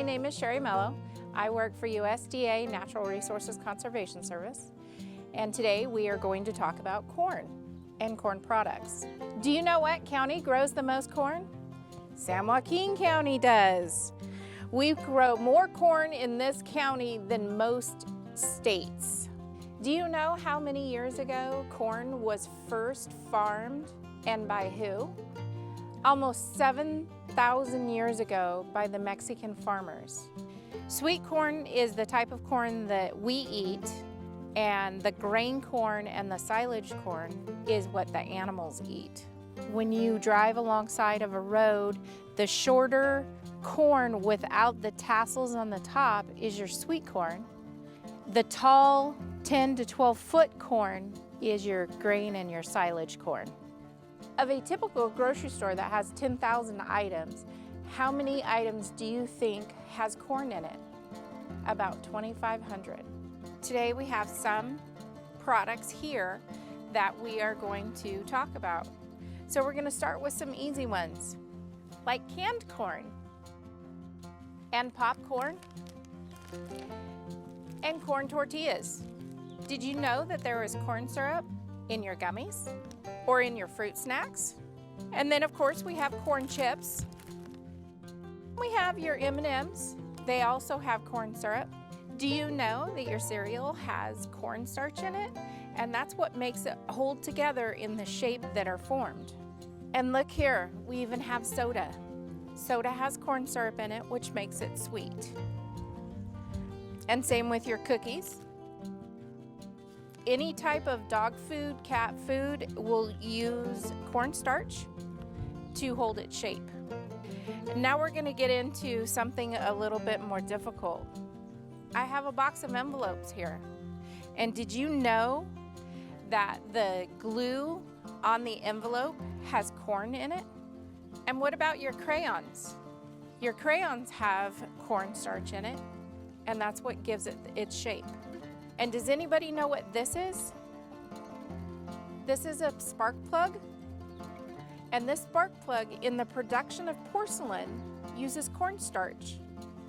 my name is Sherry Mello. I work for USDA Natural Resources Conservation Service, and today we are going to talk about corn and corn products. Do you know what county grows the most corn? San Joaquin County does. We grow more corn in this county than most states. Do you know how many years ago corn was first farmed and by who? Almost 7,000 years ago by the Mexican farmers. Sweet corn is the type of corn that we eat, and the grain corn and the silage corn is what the animals eat. When you drive alongside of a road, the shorter corn without the tassels on the top is your sweet corn. The tall 10 to 12 foot corn is your grain and your silage corn. Of a typical grocery store that has 10,000 items, how many items do you think has corn in it? About 2,500. Today we have some products here that we are going to talk about. So we're going to start with some easy ones, like canned corn and popcorn and corn tortillas. Did you know that there is corn syrup in your gummies or in your fruit snacks? And then of course we have corn chips. We have your M&Ms. They also have corn syrup. Do you know that your cereal has cornstarch in it? And that's what makes it hold together in the shape that are formed. And look here, we even have soda. Soda has corn syrup in it, which makes it sweet. And same with your cookies. Any type of dog food, cat food will use cornstarch to hold its shape. Now we're going to get into something a little bit more difficult. I have a box of envelopes here. And did you know that the glue on the envelope has corn in it? And what about your crayons? Your crayons have cornstarch in it, and that's what gives it its shape. And does anybody know what this is? This is a spark plug. And this spark plug in the production of porcelain uses cornstarch.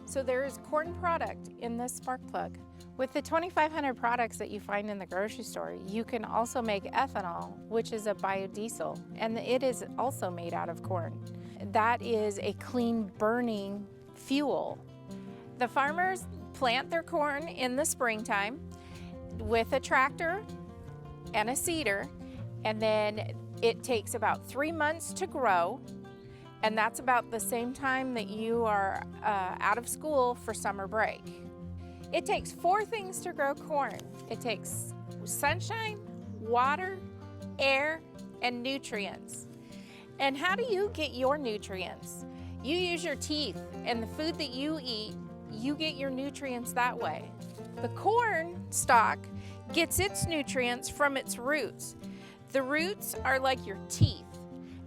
So there is corn product in this spark plug. With the 2,500 products that you find in the grocery store, you can also make ethanol, which is a biodiesel, and it is also made out of corn. That is a clean burning fuel. The farmers plant their corn in the springtime with a tractor and a seeder, and then it takes about 3 months to grow, and that's about the same time that you are out of school for summer break. It takes 4 things to grow corn. It takes sunshine, water, air, and nutrients. And how do you get your nutrients? You use your teeth, and the food that you eat, you get your nutrients that way. The corn stalk gets its nutrients from its roots. The roots are like your teeth,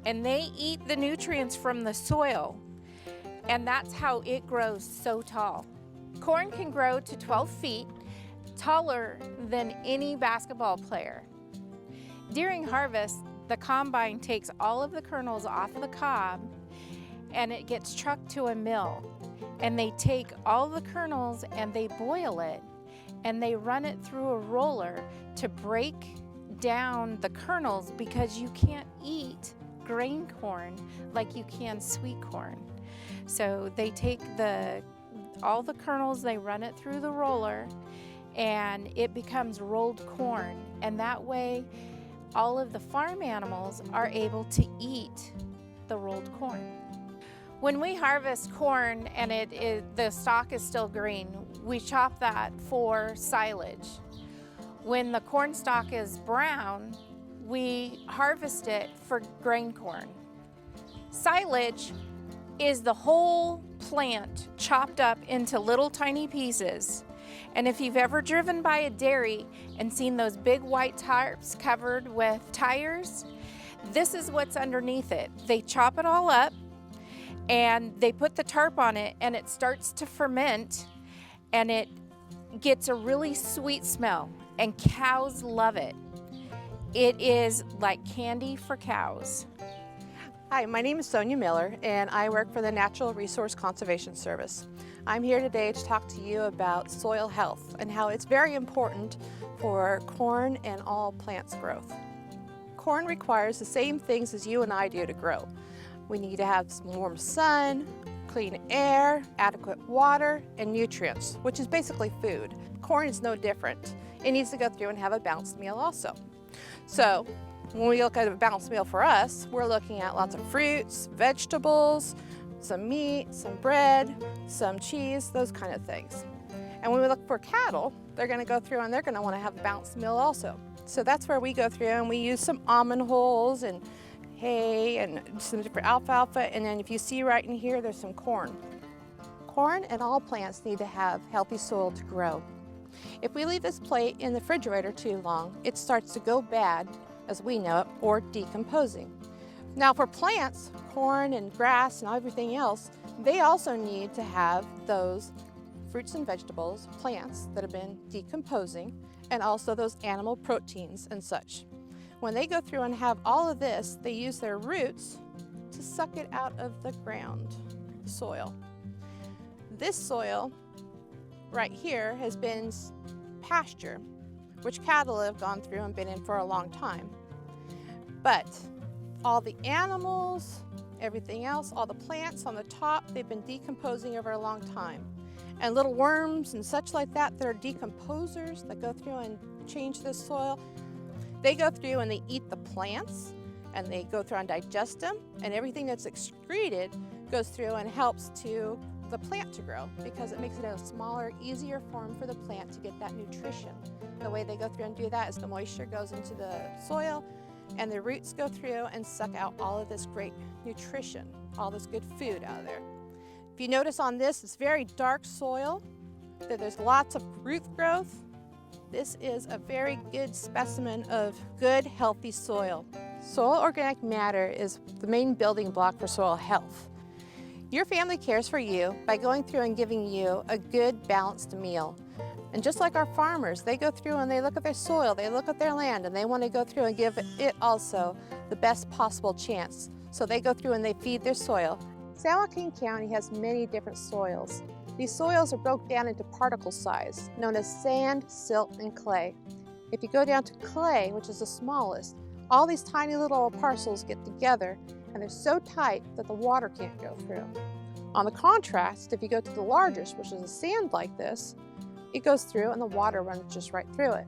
and they eat the nutrients from the soil, and that's how it grows so tall. Corn can grow to 12 feet, taller than any basketball player. During harvest, the combine takes all of the kernels off of the cob, and it gets trucked to a mill. And they take all the kernels and they boil it, and they run it through a roller to break down the kernels, because you can't eat grain corn like you can sweet corn. So they take all the kernels, they run it through the roller, and it becomes rolled corn. And that way, all of the farm animals are able to eat the rolled corn. When we harvest corn and the stalk is still green, we chop that for silage. When the corn stalk is brown, we harvest it for grain corn. Silage is the whole plant chopped up into little tiny pieces. And if you've ever driven by a dairy and seen those big white tarps covered with tires, this is what's underneath it. They chop it all up and they put the tarp on it, and it starts to ferment, and it gets a really sweet smell, and cows love it. It is like candy for cows. Hi, my name is Sonia Miller, and I work for the Natural Resource Conservation Service. I'm here today to talk to you about soil health and how it's very important for corn and all plants growth. Corn requires the same things as you and I do to grow. We need to have some warm sun, clean air, adequate water, and nutrients, which is basically food. Corn is no different. It needs to go through and have a balanced meal also. So when we look at a balanced meal for us, we're looking at lots of fruits, vegetables, some meat, some bread, some cheese, those kind of things. And when we look for cattle, they're going to go through and they're going to want to have a balanced meal also. So that's where we go through and we use some almond hulls and hay and some different alfalfa, and then if you see right in here, there's some corn. Corn and all plants need to have healthy soil to grow. If we leave this plate in the refrigerator too long, it starts to go bad, as we know it, or decomposing. Now for plants, corn and grass and everything else, they also need to have those fruits and vegetables, plants that have been decomposing, and also those animal proteins and such. When they go through and have all of this, they use their roots to suck it out of the ground, the soil. This soil right here has been pasture, which cattle have gone through and been in for a long time. But all the animals, everything else, all the plants on the top, they've been decomposing over a long time. And little worms and such like that are decomposers that go through and change this soil. They go through and they eat the plants, and they go through and digest them, and everything that's excreted goes through and helps to the plant to grow, because it makes it a smaller, easier form for the plant to get that nutrition. The way they go through and do that is the moisture goes into the soil, and the roots go through and suck out all of this great nutrition, all this good food out of there. If you notice on this, it's very dark soil, that there's lots of root growth. This is a very good specimen of good, healthy soil. Soil organic matter is the main building block for soil health. Your family cares for you by going through and giving you a good, balanced meal. And just like our farmers, they go through and they look at their soil, they look at their land, and they want to go through and give it also the best possible chance. So they go through and they feed their soil. San Joaquin County has many different soils. These soils are broken down into particle size, known as sand, silt, and clay. If you go down to clay, which is the smallest, all these tiny little parcels get together, and they're so tight that the water can't go through. On the contrast, if you go to the largest, which is a sand like this, it goes through and the water runs just right through it.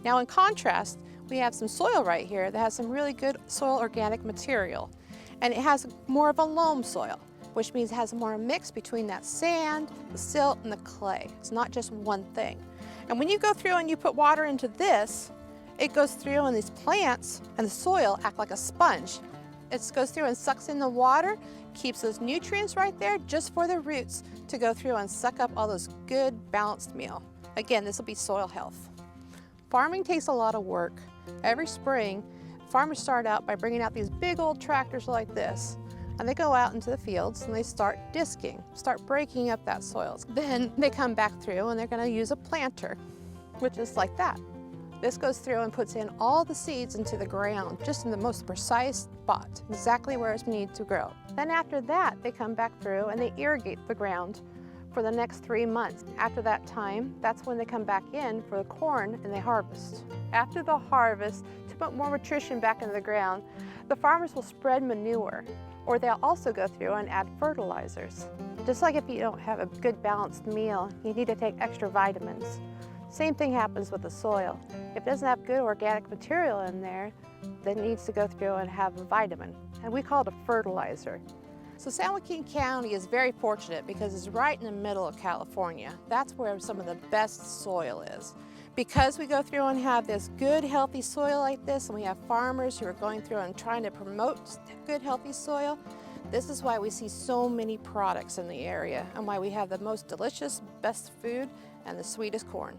Now in contrast, we have some soil right here that has some really good soil organic material, and it has more of a loam soil, which means it has more mix between that sand, the silt, and the clay. It's not just one thing. And when you go through and you put water into this, it goes through and these plants and the soil act like a sponge. It goes through and sucks in the water, keeps those nutrients right there just for the roots to go through and suck up all those good balanced meal. Again, this will be soil health. Farming takes a lot of work. Every spring, farmers start out by bringing out these big old tractors like this, and they go out into the fields and they start disking, start breaking up that soil. Then they come back through and they're going to use a planter, which is like that. This goes through and puts in all the seeds into the ground, just in the most precise spot, exactly where it's needed to grow. Then after that, they come back through and they irrigate the ground for the next 3 months. After that time, that's when they come back in for the corn and they harvest. After the harvest, to put more nutrition back into the ground, the farmers will spread manure, or they'll also go through and add fertilizers. Just like if you don't have a good balanced meal, you need to take extra vitamins. Same thing happens with the soil. If it doesn't have good organic material in there, then it needs to go through and have a vitamin, and we call it a fertilizer. So San Joaquin County is very fortunate because it's right in the middle of California. That's where some of the best soil is. Because we go through and have this good, healthy soil like this, and we have farmers who are going through and trying to promote good, healthy soil, this is why we see so many products in the area and why we have the most delicious, best food and the sweetest corn.